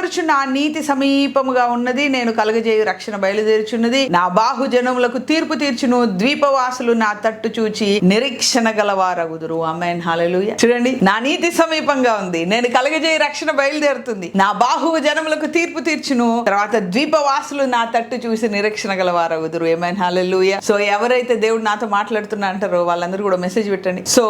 బయలుదేరుచున్న ఆ నీతి సమీపముగా ఉన్నది, నేను కలగజేయు రక్షణ బయలుదేరుచున్నది, నా బాహు జనములకు తీర్పు తీర్చును, ద్వీపవాసులు నా తట్టు చూచి నిరీక్షణ గలవారగుదురు. ఆమేన్, హల్లెలూయా. చూడండి, నా నీతి సమీపంగా ఉంది, నేను కలగజేయు రక్షణ బయలుదేరుతుంది, నా బాహు జనములకు తీర్పు తీర్చును, తర్వాత ద్వీపవాసులు నా తట్టు చూసి నిరీక్షణ గలవారగుదురు. ఆమేన్, హల్లెలూయా. సో ఎవరైతే దేవుడు నాతో మాట్లాడుతున్నా అంటారో వాళ్ళందరూ కూడా మెసేజ్ పెట్టండి. సో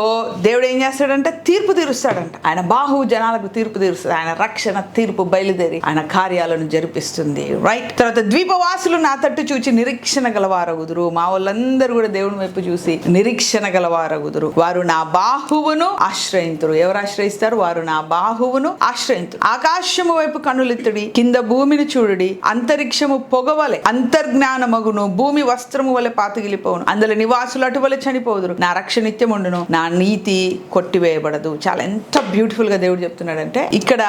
దేవుడు ఏం చేస్తాడంటే తీర్పు తీరుస్తాడంట. ఆయన బాహు జనాలకు తీర్పు తీరుస్తాడు. ఆయన రక్షణ తీర్పు బయలుదేరి ఆయన కార్యాలను జరిపిస్తుంది. రైట్. తర్వాత ద్వీపవాసులు నా తట్టు చూచి నిరీక్షణ గలవారగుదురు. మా వాళ్ళందరూ కూడా దేవుని వైపు చూసి నిరీక్షణ గలవారగుదురు. వారు నా బాహువును ఆశ్రయింతురు. ఎవరు ఆశ్రయిస్తారు? వారు నా బాహువును ఆశ్రయింతురు. ఆకాశము వైపు కన్నులెత్తుడి, కింద భూమిని చూడుడి. అంతరిక్షము పొగవలె అంతర్జ్ఞానమగును, భూమి వస్త్రము వలె పాతగిలిపోవును, అందులో నివాసులు అటువలె చనిపోదురు. నా రక్షణ నిత్యముండును, నా నీతి కొట్టివేయబడదు. చాలా ఎంత బ్యూటిఫుల్ గా దేవుడు చెప్తున్నాడంటే, ఇక్కడ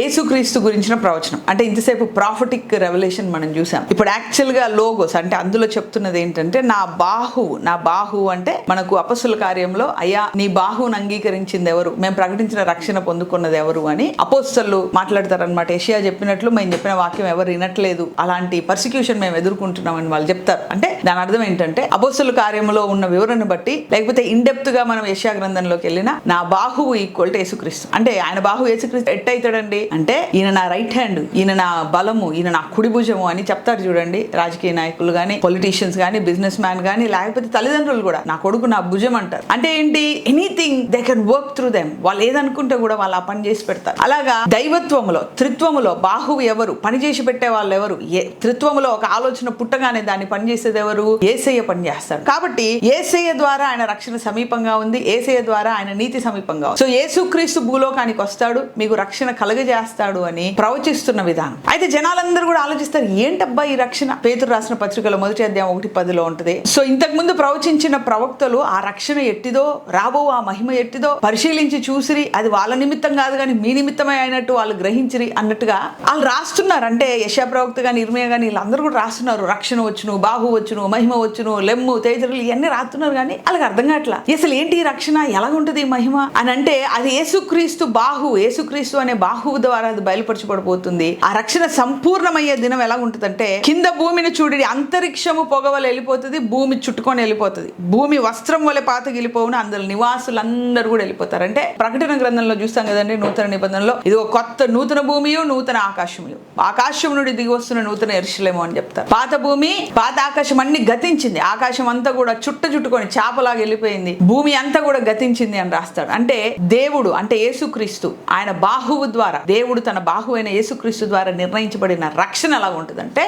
యేసుక్రీస్తు గురించిన ప్రవచనం. అంటే ఇంతసేపు ప్రాఫిటిక్ రెవల్యూషన్ మనం చూసాం. ఇప్పుడు యాక్చువల్ గా లోగోస్ అంటే అందులో చెప్తున్నది ఏంటంటే, నా బాహు అంటే మనకు అపొస్తలుల కార్యంలో అయ్యా నీ బాహువును అంగీకరించింది ఎవరు, మేము ప్రకటించిన రక్షణ పొందుకున్నది ఎవరు అని అపొస్తలులు మాట్లాడతారనమాట. యెషయా చెప్పినట్లు మేము చెప్పిన వాక్యం ఎవరు వినట్లేదు, అలాంటి పర్సిక్యూషన్ మేము ఎదుర్కొంటున్నామని వాళ్ళు చెప్తారు. అంటే దాని అర్థం ఏంటంటే అపొస్తలుల కార్యంలో ఉన్న వివరణ బట్టి, లేకపోతే ఇన్ డెప్త్ గా మనం యెషయా గ్రంథంలోకి వెళ్ళినా నా బాహువు ఈక్వల్ టు యేసుక్రీస్తు. అంటే ఆయన బాహువు యేసుక్రీస్తు ఎట్టయితాడండి అంటే, ఈయన నా రైట్ హ్యాండ్, ఈయన నా బలము, ఈయన నా కుడి భుజము అని చెప్తారు. చూడండి, రాజకీయ నాయకులు గానీ, పొలిటీషియన్స్ గానీ, బిజినెస్ మ్యాన్ గానీ, లేకపోతే తల్లిదండ్రులు కూడా నా కొడుకు నా భుజం అంటారు. అంటే ఏంటి? Anything they can work through them. వాళ్ళు ఏదనుకుంటే కూడా వాళ్ళు ఆ పని చేసి పెడతారు. అలాగా దైవత్వములో, త్రిత్వములో బాహువు ఎవరు, పని చేసి పెట్టే వాళ్ళు ఎవరు? త్రిత్వములో ఒక ఆలోచన పుట్టగానే దాన్ని పనిచేసేది ఎవరు? యేసయ్య పని చేస్తాడు. కాబట్టి యేసయ్య ద్వారా ఆయన రక్షణ సమీపంగా ఉంది, యేసయ్య ద్వారా ఆయన నీతి సమీపంగా ఉంది. సో యేసుక్రీస్తు భూలోకానికి వస్తాడు, మీకు రక్షణ కలుగజేస్తాడు అని ప్రవచిస్తున్న విధానం. అయితే జనాలందరూ కూడా ఆలోచిస్తారు, ఏంటబ్బా ఈ రక్షణ? పేతురు రాసిన పత్రికలో 1 అధ్యాయం 1:10 ఉంటుంది. సో ఇంతకు ముందు ప్రవచించిన ప్రవక్తలు ఆ రక్షణ ఎట్టిదో, రాబో ఆ మహిమ ఎట్టిదో పరిశీలించి చూసిరి, అది వాళ్ళ నిమిత్తం కాదు కానీ మీ నిమిత్తమే అయినట్టు వాళ్ళు గ్రహించిరి అన్నట్టుగా వాళ్ళు రాస్తున్నారు. అంటే యెషయా ప్రవక్త గాని, ఇర్మియా గాని, వీళ్ళందరూ కూడా రాస్తున్నారు, రక్షణ వచ్చును, బాహు వచ్చును, మహిమ వచ్చును, లెమ్ము, తేజరులు ఇవన్నీ రాస్తున్నారు. కానీ వాళ్ళకి అర్థం కావట్లా అసలు ఏంటి ఈ రక్షణ, ఎలాగుంటది ఈ మహిమ అని. అంటే అది యేసుక్రీస్తు బాహు, యేసుక్రీస్తు అనే బాహువు ద్వారా అది బయలుపరచబడిపోతుంది. ఆ రక్షణ సంపూర్ణమయ్యే దినం ఎలా ఉంటుందంటే, కింద భూమిని చూడి అంతరిక్షము పొగవల వెళ్ళిపోతుంది, భూమి చుట్టుకొని వెళ్ళిపోతుంది, భూమి వస్త్రం వల్ల పాతగిలిపోవును, అందులో నివాసులందరూ కూడా వెళ్ళిపోతారు. అంటే ప్రకటన గ్రంథంలో చూస్తాం కదండి, నూతన నిబంధనలో ఇది ఒక కొత్త నూతన భూమియు నూతన ఆకాశము, ఆకాశం నుండి దిగి వస్తున్న నూతన యెరూషలేము అని చెప్తారు. పాత భూమి పాత ఆకాశం అన్ని గతించింది, ఆకాశం అంతా కూడా చుట్టుకొని చేపలాగా వెళ్ళిపోయింది, భూమి అంతా కూడా గతించింది అని రాస్తాడు. అంటే దేవుడు అంటే యేసుక్రీస్తు ఆయన బాహువు ద్వారా, దేవుడు తన బాహు అయిన యేసుక్రీస్తు ద్వారా నిర్ణయించబడిన రక్షణ ఎలా ఉంటుందంటే,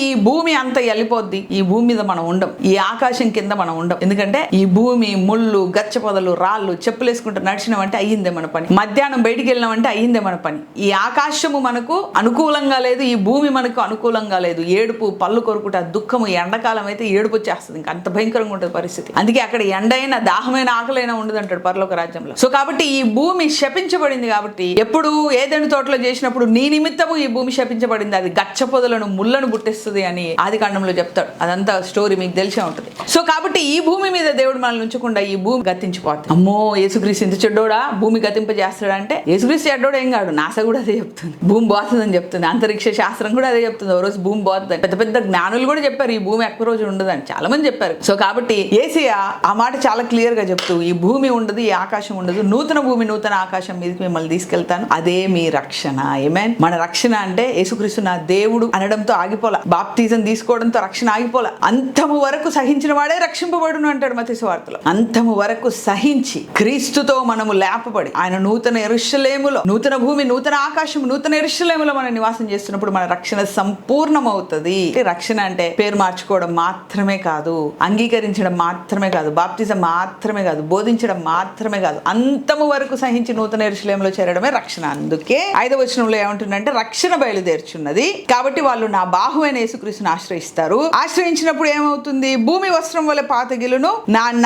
ఈ భూమి అంతా వెళ్ళిపోద్ది, ఈ భూమి మీద మనం ఉండం, ఈ ఆకాశం కింద మనం ఉండం. ఎందుకంటే ఈ భూమి ముళ్ళు, గచ్చ పొదలు, రాళ్ళు, చెప్పులు వేసుకుంటూ నడిచినామంటే అయ్యిందే మన పని, మధ్యాహ్నం బయటికి వెళ్ళినామంటే అయ్యిందే మన పని. ఈ ఆకాశము మనకు అనుకూలంగా లేదు, ఈ భూమి మనకు అనుకూలంగా లేదు, ఏడుపు, పళ్ళు కొరుకుట, దుఃఖము. ఎండాకాలం అయితే ఏడుపు వచ్చేస్తుంది, ఇంకా అంత భయంకరంగా ఉంటుంది పరిస్థితి. అందుకే అక్కడ ఎండైనా, దాహమైన, ఆకలైనా ఉండదు అంటాడు పరలోక రాజ్యంలో. సో కాబట్టి ఈ భూమి శపించబడింది. కాబట్టి ఎప్పుడు ఏదైనా తోటలో చేసినప్పుడు నీ నిమిత్తము ఈ భూమి శపించబడింది, అది గచ్చ పొదలను, ముళ్ళను పుట్టిస్తుంది అని ఆదికాండంలో చెప్తాడు. అదంతా స్టోరీ మీకు తెలిసే ఉంటుంది. సో కాబట్టి ఈ భూమి మీద దేవుడు మనల్ని ఉంచకుండా ఈ భూమి గతించిపోతుంది. అమ్మో యేసుక్రీస్తు ఇంత చెడ్డోడా, భూమి గతింపజేస్తాడా అంటే, యేసుక్రీస్తు చెడ్డోడు ఏం కాడు, నాసా కూడా అదే చెప్తుంది, భూమి పోతుందని చెప్తుంది, అంతరిక్ష శాస్త్రం కూడా అదే చెప్తుంది, ఓ రోజు భూమి పోతుంది. పెద్ద పెద్ద జ్ఞానులు కూడా చెప్పారు ఈ భూమి ఎక్కువ రోజు ఉండదని, చాలా మంది చెప్పారు. సో కాబట్టి యేసయ్య ఆ మాట చాలా క్లియర్ గా చెప్తూ, ఈ భూమి ఉండదు, ఈ ఆకాశం ఉండదు, నూతన భూమి నూతన ఆకాశం మీదకి మిమ్మల్ని తీసుకెళ్తాను, అదే మీ రక్షణ. ఆమేన్. మన రక్షణ అంటే యేసుక్రీస్తు నా దేవుడు అనడంతో ఆగిపోలా, బాప్తిజం తీసుకోవడంతో రక్షణ ఆగిపోలా, అంతము వరకు సహించిన వాడే రక్షింపబడును అంటాడు మత్తయి సువార్తలో. అంతము వరకు సహించి క్రీస్తుతో మనము లేపబడి ఆయన నూతన యెరూషలేములో, నూతన భూమి, నూతన ఆకాశం, నూతన యెరూషలేములో మనం నివాసం చేస్తున్నప్పుడు మన రక్షణ సంపూర్ణమవుతుంది. రక్షణ అంటే పేరు మార్చుకోవడం మాత్రమే కాదు, అంగీకరించడం మాత్రమే కాదు, బాప్తిజం మాత్రమే కాదు, బోధించడం మాత్రమే కాదు, అంతము వరకు సహించి నూతన యెరూషలేములో చేరడమే రక్షణ. అందుకే 5వ వచనంలో ఏమంటుందంటే, రక్షణ బయలుదేర్చున్నది కాబట్టి వాళ్ళు నా బాహు అయిన యేసుక్రీస్తుని ఆశ్రయిస్తారు. ఆశ్రయించినప్పుడు ఏమవుతుంది? భూమి వస్త్రం వల్ల పాతగిలును,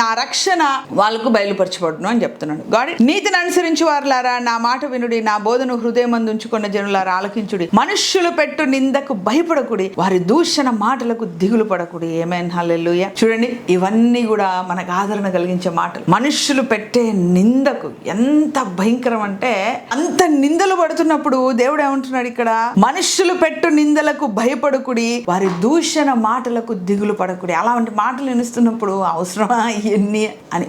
నా రక్షణ వాళ్ళకు బయలుపరచబడును అని చెప్తున్నాడు. గాడ్ నీతిని అనుసరించి వారులారా నా మాట వినుడి, నా బోధను హృదయమందు ఉంచుకున్న జనులారా ఆలకించుడి, మనుష్యులు పెట్టు నిందకు భయపడకుడి, వారి దూషణ మాటలకు దిగులు పడకుడి. ఆమేన్, హల్లెలూయా. చూడండి, ఇవన్నీ కూడా మనకు ఆదరణ కలిగించే మాటలు. మనుష్యులు పెట్టే నిందకు ఎంత భయంకరం అంటే, అంత నిందలు పడుతున్నప్పుడు దేవుడు దేవుడు ఏమంటున్నాడు ఇక్కడ, మనుష్యులు పెట్టు నిందలకు భయపడకుడి, వారి దూషణ మాటలకు దిగులు పడకుడి. అలాంటి మాటలు వినిస్తున్నప్పుడు అవసరమా ఇవన్నీ అని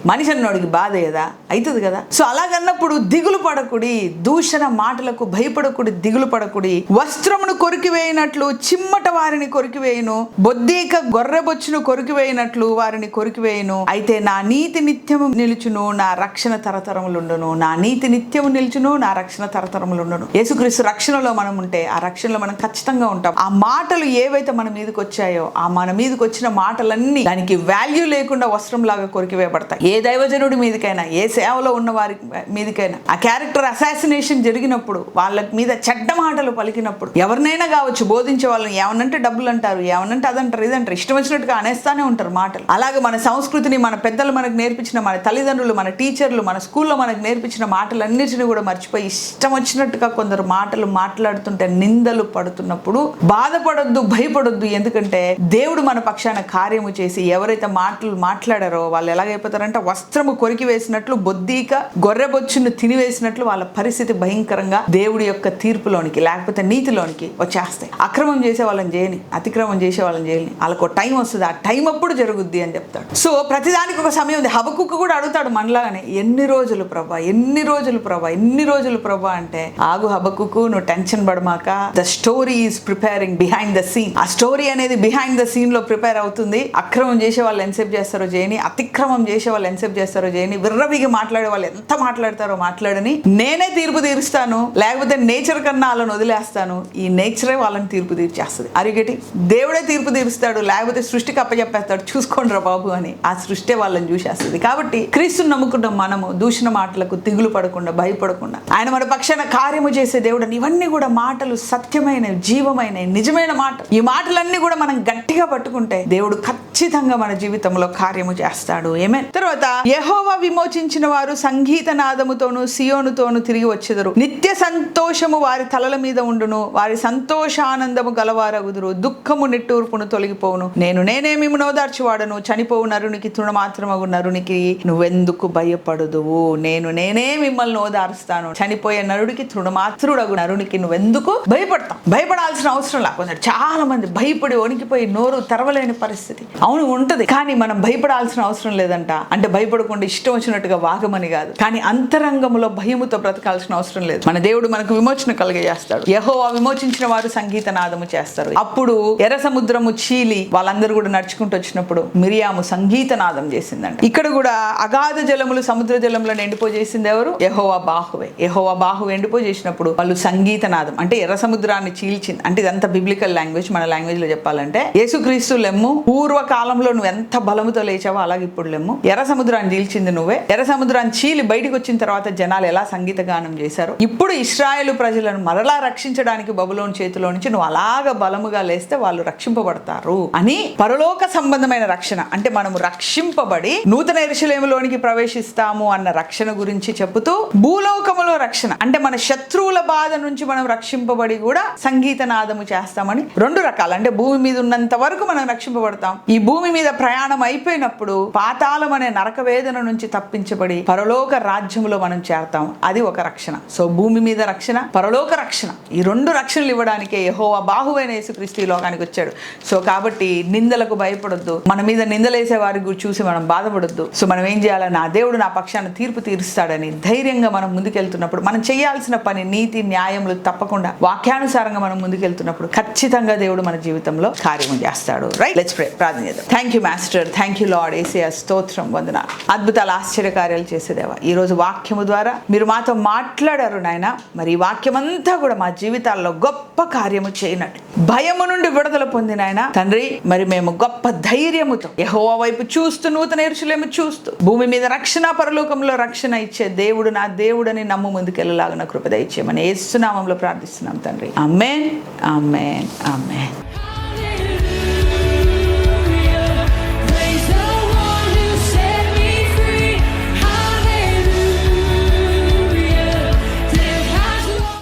మనిషి అన్నోడికి బాధ కదా, అవుతుంది కదా. సో అలాగన్నప్పుడు దిగులు పడకుడి, దూషణ మాటలకు భయపడకుడి, దిగులు పడకుడి. వస్త్రమును కొరికివేయినట్లు చిమ్మట వారిని కొరికివేయును, బొద్దీక గొర్రెబొచ్చును కొరికివేయినట్లు వారిని కొరికివేయును. అయితే నా నీతి నిత్యము నిలుచును, నా రక్షణ తరతరములుండును. నా నీతి నిత్యము నిలుచును, నా రక్షణ తరతరములుండును. యేసుక్రీస్తు రక్షణలో మనం ఉంటే ఆ రక్షణలో మనం ఖచ్చితంగా ఉంటాం. ఆ మాటలు ఏవైతే మన మీదకి వచ్చాయో, ఆ మన మీదకి వచ్చిన మాటలన్నీ దానికి వాల్యూ లేకుండా వస్త్రంలాగా కొరికివేయబడతాయి. ఏ దైవజనుడి మీదకైనా, ఏ సేవలో ఉన్న వారి మీదకైనా ఆ క్యారెక్టర్ అసాసినేషన్ జరిగినప్పుడు, వాళ్ళ మీద చెడ్డ మాటలు పలికినప్పుడు, ఎవరినైనా కావచ్చు, బోధించే వాళ్ళని ఏమనంటే డబ్బులు అంటారు, ఏమనంటే అదంటారు, ఇదంటారు, ఇష్టం వచ్చినట్టుగా అనేస్తానే ఉంటారు మాటలు. అలాగే మన సంస్కృతిని, మన పెద్దలు మనకు నేర్పించిన, మన తల్లిదండ్రులు, మన టీచర్లు, మన స్కూల్లో మనకు నేర్పించిన మాటలన్నిటిని కూడా మర్చిపోయి ఇష్టం వచ్చినట్టుగా కొందరు మాటలు మాట్లాడుతుంటే నిందలు పడుతున్నప్పుడు బాధపడొద్దు, భయపడొద్దు. ఎందుకంటే దేవుడు మన పక్షాన కార్యము చేసి ఎవరైతే మాటలు మాట్లాడారో వాళ్ళు ఎలాగైపోతారంటే వస్త్రము కొరికి వేసినట్లు, బొద్దీక గొర్రెబొచ్చును తినివేసినట్లు వాళ్ళ పరిస్థితి భయంకరంగా దేవుడి యొక్క తీర్పులోనికి లేకపోతే నీతిలోనికి వచ్చేస్తాయి. అక్రమం చేసే వాళ్ళని చేయని, అతిక్రమం చేసే వాళ్ళని చేయని, వాళ్ళకు టైం వస్తుంది, ఆ టైం అప్పుడు జరుగుద్ది అని చెప్తాడు. సో ప్రతిదానికి ఒక సమయం ఉంది. హబక్కుకు కూడా అడుగుతాడు మనలాగానే, ఎన్ని రోజులు ప్రభా, ఎన్ని రోజులు ప్రభా, ఎన్ని రోజులు ప్రభా అంటే, ఆగు హబక్కుకు, నువ్వు టెన్షన్ పడమాక, the story is preparing behind the scene. ఆ స్టోరీ అనేది బిహైండ్ ద సీన్ లో ప్రిపేర్ అవుతుంది. అక్రమం చేసే వాళ్ళు ఎంతసేపు చేస్తారో చేయని, అతిక్రమం చేసే వాళ్ళు ఎంతసేపు చేస్తారో చేయని, విర్రవిగా మాట్లాడే వాళ్ళు ఎంత మాట్లాడతారో మాట్లాడని, నేనే తీర్పు తీరుస్తాను, లేకపోతే నేచర్ కన్నా వాళ్ళని వదిలేస్తాను, ఈ నేచరే వాళ్ళని తీర్పు తీర్చేస్తుంది. అరిగేటి దేవుడే తీర్పు తీరుస్తాడు, లేకపోతే సృష్టికి అప్పచెప్పేస్తాడు, చూసుకోండిరా బాబు అని. ఆ సృష్టి వాళ్ళని చూసేస్తుంది. కాబట్టి క్రీస్తుని నమ్ముకున్న మనము దూషణ మాటలకు దిగులు పడకుండా, భయపడకుండా, ఆయన మన పక్షాన కార్యము చేసే దేవుడు. ఇవన్నీ కూడా మాటలు సత్యమైన, జీవమైన, నిజమైన మాట. ఈ మాటలన్నీ కూడా మనం గట్టిగా పట్టుకుంటే దేవుడు ఖచ్చితంగా మన జీవితంలో కార్యము చేస్తాడు. ఆమేన్. తర్వాత యెహోవా విమోచించిన వారు సంగీత నాదముతోను సియోనుతోను తిరిగి వచ్చెదరు. నిత్య సంతోషము వారి తలల మీద ఉండును, వారి సంతోషానందము గలవారగుదురు. దుఃఖము నిట్టూర్పును తొలగిపోవును. నేనే మిమ్ము నోదార్చువాడను, చనిపోవు నరునికి తృణమాత్రమగు నరునికి నువ్వెందుకు భయపడుదువు. నేనే మిమ్మల్ని ఓదారుస్తాను, చనిపోయే నరుడికి తృణమాత్రుడగు నరునికి నువ్వెందుకు భయపడతావు. భయపడాల్సిన అవసరం లేకుండా చాలా మంది భయపడి వణికిపోయి నోరు తెరవలేని పరిస్థితి. అవును ఉంటది, కానీ మనం భయపడాల్సిన అవసరం లేదంట. అంటే భయపడకుండా ఇష్టం వచ్చినట్టుగా వాగమని కాదు, కానీ అంతరంగంలో భయముతో బ్రతకాల్సిన అవసరం లేదు. మన దేవుడు మనకు విమోచన కలిగజేస్తాడు. యెహోవా విమోచించిన వారు సంగీత నాదము చేస్తారు. అప్పుడు ఎర్ర సముద్రము చీలి వాళ్ళందరూ కూడా నడుచుకుంటూ వచ్చినప్పుడు మిరియాము సంగీత నాదం చేసిందంట. ఇక్కడ కూడా అగాధ జలములు సముద్ర జలములను ఎండిపోజేసింది ఎవరు? యెహోవా బాహువే. యెహోవా బాహువు ఎండిపోజేసినప్పుడు వాళ్ళు సంగీత నాదం అంటే ఎర్ర సముద్రాన్ని చీల్చింది. అంటే ఇదంతా బిబ్లికల్ లాంగ్వేజ్. మన లాంగ్వేజ్ లో చెప్పాలంటే యేసుక్రీస్తు లెమ్ము, పూర్వకాలంలో నువ్వు ఎంత బలముతో లేచావో అలాగే ఇప్పుడు లెమ్ము. ఎర్ర సముద్రాన్ని చీల్చింది నువ్వే. ఎర్ర సముద్రాన్ని చీలి బయటకు వచ్చిన తర్వాత జనాలు ఎలా సంగీత గానం చేశారు. ఇప్పుడు ఇశ్రాయేలు ప్రజలను మరలా రక్షించడానికి బబులోను చేతిలో నుంచి నువ్వు అలాగ బలముగా లేస్తే వాళ్ళు రక్షింపబడతారు అని. పరలోక సంబంధమైన రక్షణ అంటే మనము రక్షింపబడి నూతన యెరూషలేములోనికి ప్రవేశిస్తాము అన్న రక్షణ గురించి చెబుతూ, భూలోకములో రక్షణ అంటే మన శత్రువుల బాధ నుంచి మనం రక్షింపబడి కూడా సంగీత నాదము చేస్తామని. రెండు రకాలు. అంటే భూమి మీద ఉన్నంత వరకు మనం రక్షింపబడతాం. ఈ భూమి మీద ప్రయాణం అయిపోయినప్పుడు పాతాళం అనే నరక వేదన నుంచి తప్పించబడి పరలోక రాజ్యంలో మనం చేరతాం. అది ఒక రక్షణ. సో భూమి మీద రక్షణ, పరలోక రక్షణ, ఈ రెండు రక్షణలు ఇవ్వడానికే యెహోవా బాహువైన యేసుక్రీస్తు ఈ లోకానికి వచ్చాడు. సో కాబట్టి నిందలకు భయపడొద్దు, మన మీద నిందలేసే వారి చూసి మనం బాధపడొద్దు. సో మనం ఏం చేయాలి? నా దేవుడు నా పక్షాన తీర్పు తీరుస్తాడని ధైర్యంగా మనం ముందుకెళ్తున్నప్పుడు, మనం చేయాల్సిన పని నీతి న్యాయములు తప్పకుండా వాక్యానుసారంగా మనం ముందుకెళ్తున్నప్పుడు ఖచ్చితంగా దేవుడు మన జీవితంలో కార్యము చేస్తాడు. Right, let's pray. ప్రార్థన చేద్దాం. Thank you master, thank you lord. యేసయ్యా స్తోత్రం, వందనాలు. అద్భుతాలు ఆశ్చర్యకార్యాలు చేసేదేవా, ఈ రోజు వాక్యము ద్వారా మీరు మాతో మాట్లాడారు నాయన. మరి ఈ వాక్యమంతా కూడా మా జీవితాల్లో గొప్ప కార్యము చేయనట్టు భయము నుండి విడుదల పొందిన ఆయన తండ్రి, మరి మేము గొప్ప ధైర్యముతో యెహోవా వైపు చూస్తూ, నూతన యెరూషలేము చూస్తూ, భూమి మీద రక్షణ, పరలోకంలో రక్షణ ఇచ్చే దేవుడు నా దేవుడని నమ్ము ముందుకెళ్ళలాగా కృప దయచేయమని యేసు నామములో ప్రార్థిస్తున్నాం తండ్రి. ఆమేన్, ఆమేన్, ఆమేన్.